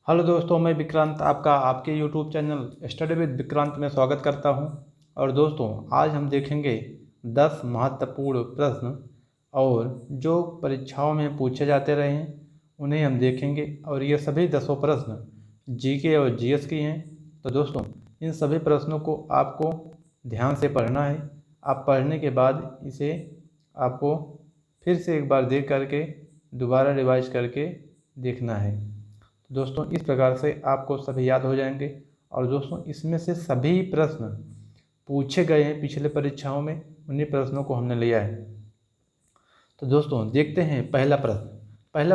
Hello दोस्तों, मैं विक्रांत आपका आपके YouTube channel study with Vikrant में स्वागत करता हूं। और दोस्तों, आज हम देखेंगे 10 महत्वपूर्ण प्रश्न और जो परीक्षाओं में पूछे जाते रहे हैं उन्हें हम देखेंगे। और ये सभी 10 प्रश्न जीके और जीएस की हैं। तो दोस्तों, इन सभी प्रश्नों को आपको ध्यान से पढ़ना है। आप पढ़ने के बाद इसे आपको फिर से एक बार देख करके दोबारा रिवाइज करके देखना है। दोस्तों, इस प्रकार से आपको सभी याद हो जाएंगे। और दोस्तों, इसमें से सभी प्रश्न पूछे गए हैं पिछले परीक्षाओं में, उन्हीं प्रश्नों को हमने लिया है। तो दोस्तों, देखते हैं पहला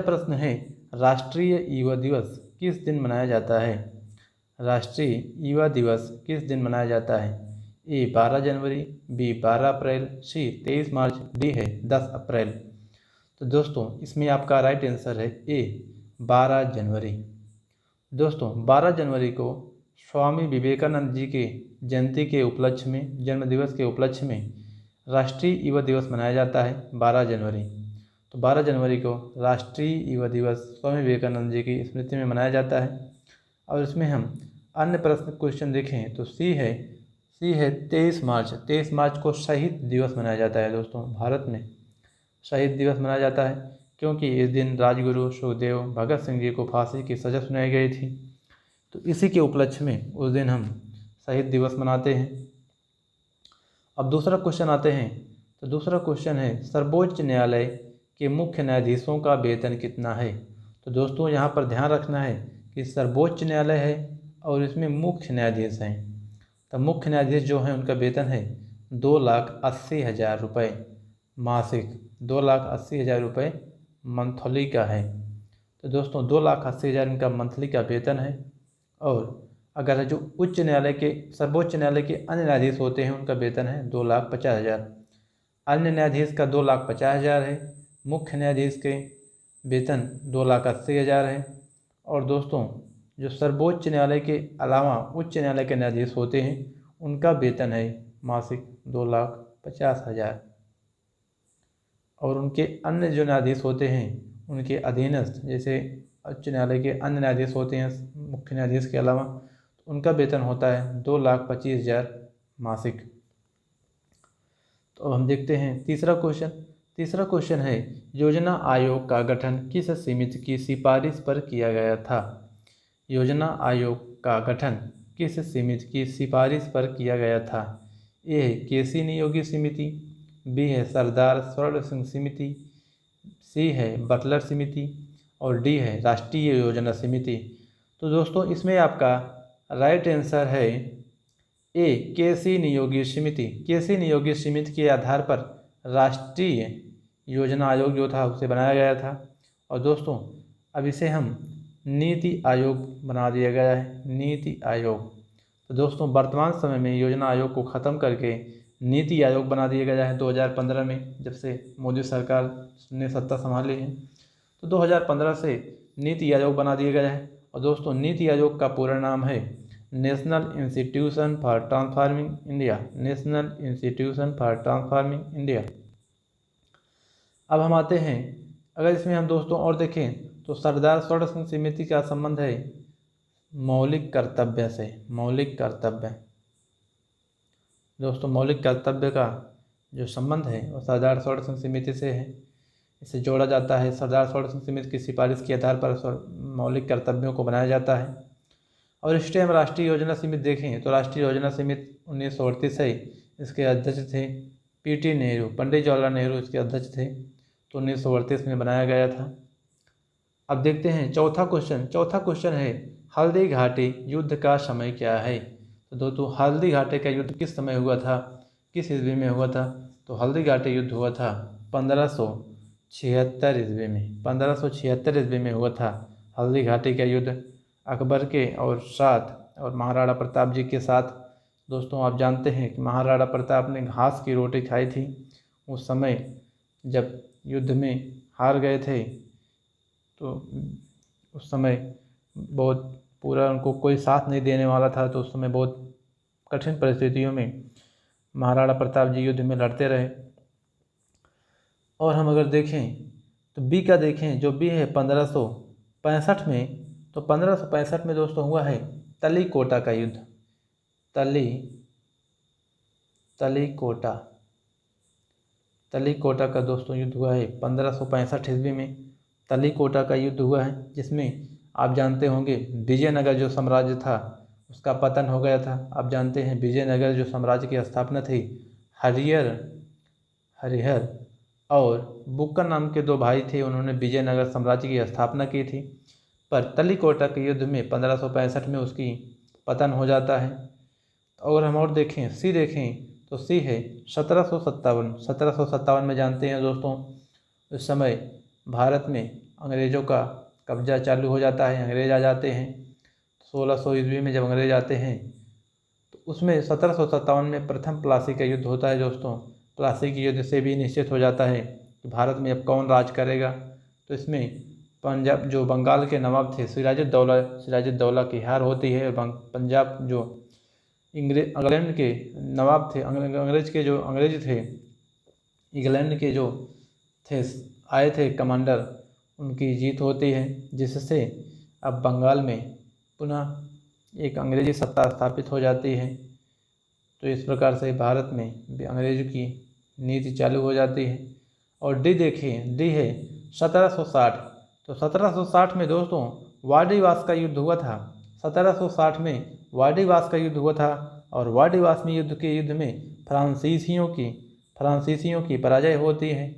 प्रश्न है, राष्ट्रीय युवा दिवस किस दिन मनाया जाता है? राष्ट्रीय युवा दिवस किस दिन मनाया जाता है? ए 12 जनवरी, बी 12 अप्रैल, सी 23 मार्च, डी है 10 अप्रैल। तो दोस्तों, इसमें आपका राइट आंसर है ए 12 जनवरी। दोस्तों, 12 जनवरी को स्वामी विवेकानंद जी के जयंती के उपलक्ष्य में, जन्मदिवस के उपलक्ष्य में राष्ट्रीय युवा दिवस मनाया जाता है 12 जनवरी। तो 12 जनवरी को राष्ट्रीय युवा दिवस स्वामी विवेकानंद जी की स्मृति में मनाया जाता है। और इसमें हम अन्य प्रश्न क्वेश्चन देखें तो सी है 23 मार्च। 23 मार्च को शहीद दिवस मनाया जाता है। दोस्तों, भारत में शहीद दिवस मनाया जाता है क्योंकि इस दिन राजगुरु सुखदेव भगत सिंह जी को फांसी की सज़ा सुनाई गई थी। तो इसी के उपलक्ष्य में उस दिन हम शहीद दिवस मनाते हैं। अब दूसरा क्वेश्चन आते हैं। तो दूसरा क्वेश्चन है, सर्वोच्च न्यायालय के मुख्य न्यायाधीशों का वेतन कितना है? तो दोस्तों, यहाँ पर ध्यान रखना है कि सर्वोच्च न्यायालय है और इसमें मुख्य न्यायाधीश हैं। तो मुख्य न्यायाधीश जो हैं उनका वेतन है 2,80,000 रुपये मासिक, 2,80,000 रुपये मंथली का है। तो दोस्तों, 2,80,000 इनका मंथली का वेतन है। और अगर जो उच्च न्यायालय के, सर्वोच्च न्यायालय के अन्य न्यायाधीश होते हैं उनका वेतन है 2,50,000। अन्य न्यायाधीश का 2,50,000 है, मुख्य न्यायाधीश के वेतन 2,80,000 है। और दोस्तों, जो सर्वोच्च न्यायालय के अलावा उच्च न्यायालय के न्यायाधीश होते हैं उनका वेतन है मासिक 2,50,000। और उनके अन्य जो न्यायाधीश होते हैं उनके अधीनस्थ, जैसे उच्च न्यायालय के अन्य न्यायाधीश होते हैं मुख्य न्यायाधीश के अलावा, तो उनका वेतन होता है 2,25,000 मासिक। तो अब हम देखते हैं तीसरा क्वेश्चन है, योजना आयोग का गठन किस समिति की सिफारिश पर किया गया था? योजना आयोग का गठन किस समिति की सिफारिश पर किया गया था? ए है केसी नियोगी समिति, बी है सरदार स्वर्ण सिंह समिति, सी है बटलर समिति और डी है राष्ट्रीय योजना समिति। तो दोस्तों, इसमें आपका राइट आंसर है ए केसी नियोगी समिति। केसी नियोगी समिति के आधार पर राष्ट्रीय योजना आयोग जो था उसे बनाया गया था। और दोस्तों, अब इसे हम नीति आयोग बना दिया गया है, नीति आयोग। तो दोस्तों, वर्तमान समय में योजना आयोग को ख़त्म करके नीति आयोग बना दिया गया है 2015 में, जब से मोदी सरकार ने सत्ता संभाली है। तो 2015 से नीति आयोग बना दिया गया है। और दोस्तों, नीति आयोग का पूरा नाम है national institution for transforming India, national institution for transforming India. अब हम आते हैं, अगर इसमें हम दोस्तों और देखें तो सरदार स्वर्ण सिंह समिति का संबंध है मौलिक कर्तव्य से, मौलिक कर्तव्य। दोस्तों, मौलिक कर्तव्य का जो संबंध है वो सरदार स्वर्ण सिंह समिति से है, इसे जोड़ा जाता है। सरदार स्वर्ण सिंह समिति की सिफारिश के आधार पर मौलिक कर्तव्यों को बनाया जाता है। और इस टाइम राष्ट्रीय योजना समिति देखें तो राष्ट्रीय योजना समिति 1938 है, इसके अध्यक्ष थे पीटी नेहरू, पंडित जवाहरलाल नेहरू इसके अध्यक्ष थे। तो 1938 में बनाया गया था। अब देखते हैं चौथा क्वेश्चन है, हल्दी घाटी युद्ध का समय क्या है? तो दोस्तों, हल्दी घाटी का युद्ध किस समय हुआ था, किस ईस्वी में हुआ था? तो हल्दी घाटी युद्ध हुआ था 1576 ईस्वी में, 1576 ईस्वी में हुआ था हल्दी घाटी का युद्ध अकबर के और साथ और महाराणा प्रताप जी के साथ। दोस्तों, आप जानते हैं कि महाराणा प्रताप ने घास की रोटी खाई थी उस समय जब युद्ध में हार गए थे। तो उस समय बहुत पूरा उनको कोई साथ नहीं देने वाला था। तो उस समय बहुत कठिन परिस्थितियों में महाराणा प्रताप जी युद्ध में लड़ते रहे। और हम अगर देखें तो बी का देखें, जो बी है 1565 में, तो 1565 में दोस्तों हुआ है तलीकोटा का युद्ध। तलीकोटा का दोस्तों युद्ध हुआ है 1565 ईस्वी में। तलीकोटा का युद्ध हुआ है, जिसमें आप जानते होंगे विजयनगर जो साम्राज्य था उसका पतन हो गया था। आप जानते हैं विजयनगर जो साम्राज्य की स्थापना थी हरिहर और बुक्कर नाम के दो भाई थे, उन्होंने विजयनगर साम्राज्य की स्थापना की थी। पर तलीकोटा के युद्ध में 1565 में उसकी पतन हो जाता है। और हम और देखें तो सी है 1757 में जानते हैं दोस्तों, उस समय भारत में अंग्रेज़ों का कब्जा चालू हो जाता है, अंग्रेज़ आ जाते हैं। 1600 ईस्वी में जब अंग्रेज़ आते हैं तो उसमें 1757 में प्रथम प्लासी का युद्ध होता है दोस्तों। प्लासी के युद्ध से भी निश्चित हो जाता है कि भारत में अब कौन राज करेगा। तो इसमें पंजाब जो बंगाल के नवाब थे सिराजुद्दौला की हार होती है। और पंजाब जो इंग्लैंड के नवाब थे, अंग्रेज थे इंग्लैंड के जो थे आए थे कमांडर, उनकी जीत होती है, जिससे अब बंगाल में पुनः एक अंग्रेजी सत्ता स्थापित हो जाती है। तो इस प्रकार से भारत में अंग्रेज़ों की नीति चालू हो जाती है। और डी है 1760। तो 1760 में दोस्तों वाडीवास का युद्ध हुआ था। 1760 में वाडीवास का युद्ध हुआ था और वाडीवास में युद्ध में फ्रांसीसियों की पराजय होती है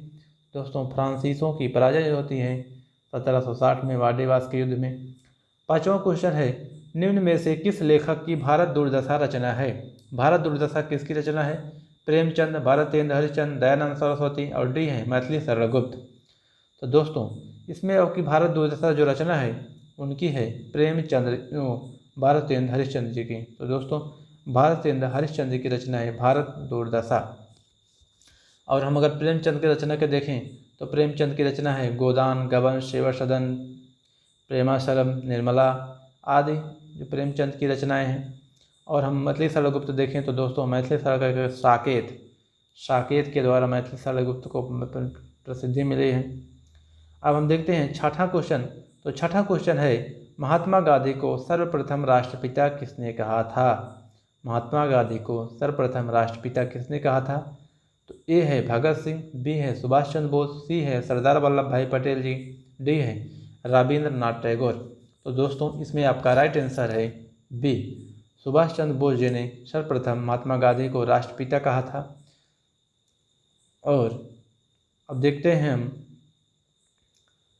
दोस्तों। फ्रांसीसियों की पराजय होती है 1760 में वाडीवास के युद्ध में। पांचवा क्वेश्चन है निम्न में से किस लेखक की भारत दुर्दशा रचना है। भारत दुर्दशा किसकी रचना है? प्रेमचंद, भारतेंद्र हरिश्चंद्र, दयानंद सरस्वती और डी है मैथिली शरण। तो दोस्तों इसमें आपकी भारत दुर्दशा जो रचना है उनकी है भारतेंद्र हरिश्चंद्र जी की। तो दोस्तों भारतेंद्र हरिश्चंद्र जी की रचना है भारत दुर्दशा। और हम अगर प्रेमचंद की रचना के देखें तो प्रेमचंद की रचना है गोदान, गबन, सेवा सदन, प्रेमाशरम, निर्मला आदि जो प्रेमचंद की रचनाएं हैं। और हम मैथिली शरण देखें तो दोस्तों मैथिली शरण साकेत के द्वारा मैथिली शरण को प्रसिद्धि मिली है। अब हम देखते हैं छठा क्वेश्चन। तो छठा क्वेश्चन है महात्मा गांधी को सर्वप्रथम राष्ट्रपिता किसने कहा था? महात्मा गांधी को सर्वप्रथम राष्ट्रपिता किसने कहा था? तो ए है भगत सिंह, बी है सुभाष चंद्र बोस, सी है सरदार वल्लभ भाई पटेल जी, डी है रविंद्रनाथ टैगोर। तो दोस्तों इसमें आपका राइट आंसर है बी, सुभाष चंद्र बोस जी ने सर्वप्रथम महात्मा गांधी को राष्ट्रपिता कहा था। और अब देखते हैं हम,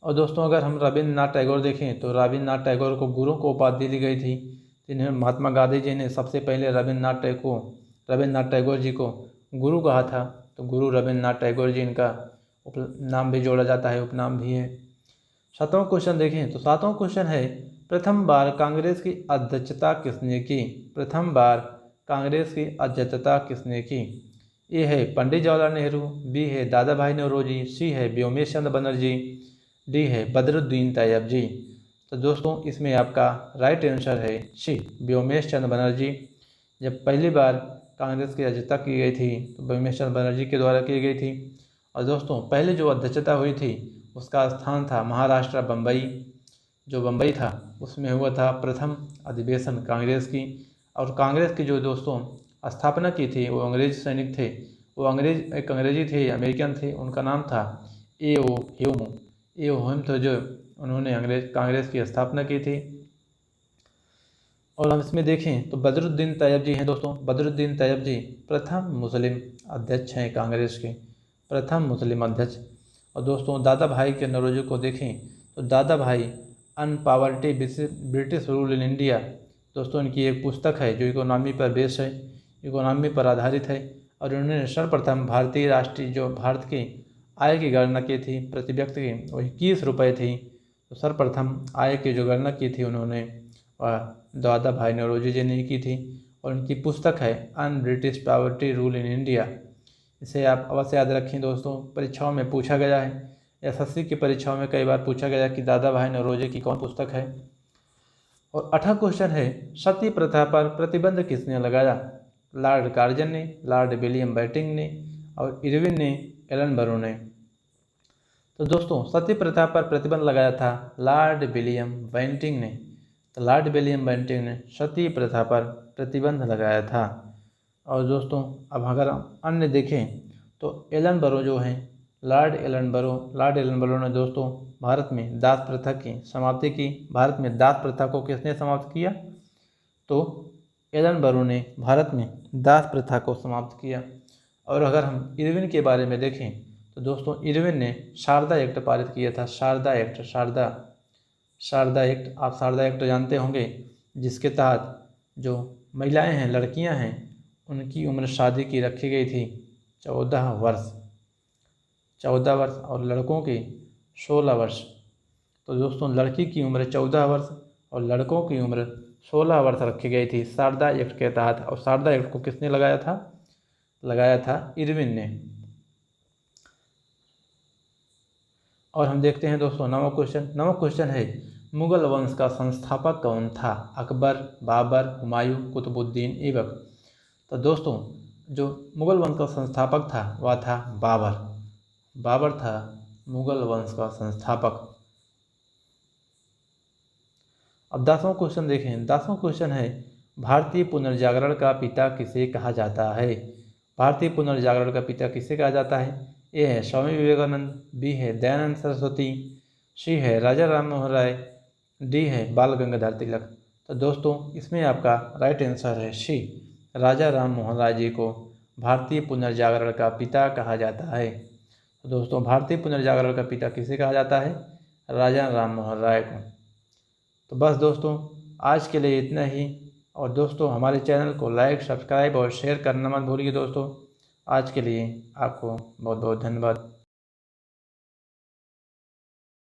और दोस्तों अगर हम रविंद्रनाथ टैगोर देखें तो रविंद्रनाथ टैगोर को गुरु को उपाधि दी गई थी, जिन्हें महात्मा गांधी जी ने सबसे पहले रविंद्रनाथ टैगोर जी को गुरु कहा था। तो गुरु रविंद्रनाथ टैगोर जी इनका नाम भी जोड़ा जाता है, उपनाम भी है। सातवां क्वेश्चन देखें तो सातवां क्वेश्चन है प्रथम बार कांग्रेस की अध्यक्षता किसने की? प्रथम बार कांग्रेस की अध्यक्षता किसने की? ए है पंडित जवाहरलाल नेहरू, बी है दादा भाई नौरोजी, सी है व्योमेश चंद्र बनर्जी, डी है बदरुद्दीन तैयब जी। तो दोस्तों इसमें आपका राइट आंसर है सी, व्योमेश चंद्र बनर्जी। जब पहली बार कांग्रेस की अध्यक्षता की गई थी तो व्योमेश चंद्र बनर्जी के द्वारा की गई थी। और दोस्तों पहले जो अध्यक्षता हुई थी उसका स्थान था महाराष्ट्र बम्बई, जो बम्बई था उसमें हुआ था प्रथम अधिवेशन कांग्रेस की। और कांग्रेस की जो दोस्तों स्थापना की थी वो अंग्रेज सैनिक थे, वो एक अंग्रेजी थे, अमेरिकन थे, उनका नाम था ए.ओ. ह्यूम थे, जो उन्होंने कांग्रेस की स्थापना की थी। और हम इसमें देखें तो बदरुद्दीन तैयब जी हैं दोस्तों। बदरुद्दीन तैयब जी प्रथम मुस्लिम अध्यक्ष हैं कांग्रेस के, प्रथम मुस्लिम अध्यक्ष। और दोस्तों दादा भाई के नौरोजी को देखें तो दादा भाई अनपावर्टी ब्रिटिश रूल इन इंडिया, दोस्तों इनकी एक पुस्तक है जो इकोनॉमी पर बेस्ड है, इकोनॉमी पर आधारित है। और उन्होंने सर्वप्रथम भारत की आय की गणना की थी, प्रति व्यक्ति की वो 21 रुपये थी। तो सर्वप्रथम आय की जो गणना की थी उन्होंने दादा भाई नौरोजी जी ने की थी। और उनकी पुस्तक है un British poverty rule in India. इसे आप अवश्य याद रखें दोस्तों, परीक्षाओं में पूछा गया है, एसएससी की परीक्षाओं में कई बार पूछा गया कि दादा भाई नौरोजी की कौन पुस्तक है। और 8वां क्वेश्चन है सती प्रथा पर प्रतिबंध किसने लगाया? लॉर्ड कार्जन ने, लॉर्ड विलियम बेंटिंक ने और इरविन ने, एलन बरो ने। तो दोस्तों सती प्रथा पर प्रतिबंध लगाया था लॉर्ड विलियम बेंटिंक ने। तो लॉर्ड विलियम बेंटिंक ने सती प्रथा पर प्रतिबंध लगाया था। और दोस्तों अब अगर हम अन्य देखें तो एलन बरो जो हैं, लॉर्ड एलन बरो ने दोस्तों भारत में दास प्रथा की समाप्ति की। भारत में दास प्रथा को किसने समाप्त किया? तो एलन बरो ने भारत में दास प्रथा को समाप्त किया। और अगर हम इरविन के बारे में देखें तो दोस्तों इरविन ने शारदा एक्ट पारित किया था। शारदा एक्ट आप शारदा एक्ट जानते होंगे, जिसके तहत जो महिलाएं हैं, लड़कियां हैं, उनकी उम्र शादी की रखी गई थी 14 वर्ष और लड़कों की 16 वर्ष। तो दोस्तों लड़की की उम्र 14 वर्ष और लड़कों की उम्र 16 वर्ष रखी गई थी शारदा एक्ट के तहत। और शारदा एक्ट को किसने लगाया था? इरविन ने। और हम देखते हैं दोस्तों नवा क्वेश्चन है, मुगल वंश का संस्थापक कौन था? अकबर, बाबर, हुमायूं, कुतुबुद्दीन ऐबक। तो दोस्तों जो मुगल वंश का संस्थापक था वह था बाबर था मुगल वंश का संस्थापक। अब 10वां क्वेश्चन देखें। 10वां क्वेश्चन है, भारतीय पुनर्जागरण का पिता किसे कहा जाता है? भारतीय पुनर्जागरण का पिता किसे कहा जाता है? ए है स्वामी विवेकानंद, बी है दयानंद सरस्वती, सी है राजा राम मोहन राय, डी है बाल गंगाधर तिलक। तो दोस्तों इसमें आपका राइट आंसर है सी, राजा राम मोहन राय जी को भारतीय पुनर्जागरण का पिता कहा जाता है। तो दोस्तों भारतीय पुनर्जागरण का पिता किसे कहा जाता है? राजा राम मोहन राय को। तो बस दोस्तों आज के लिए इतना ही। और दोस्तों हमारे चैनल को लाइक, सब्सक्राइब और शेयर करना मत भूलिए दोस्तों। आज के लिए आपको बहुत बहुत धन्यवाद।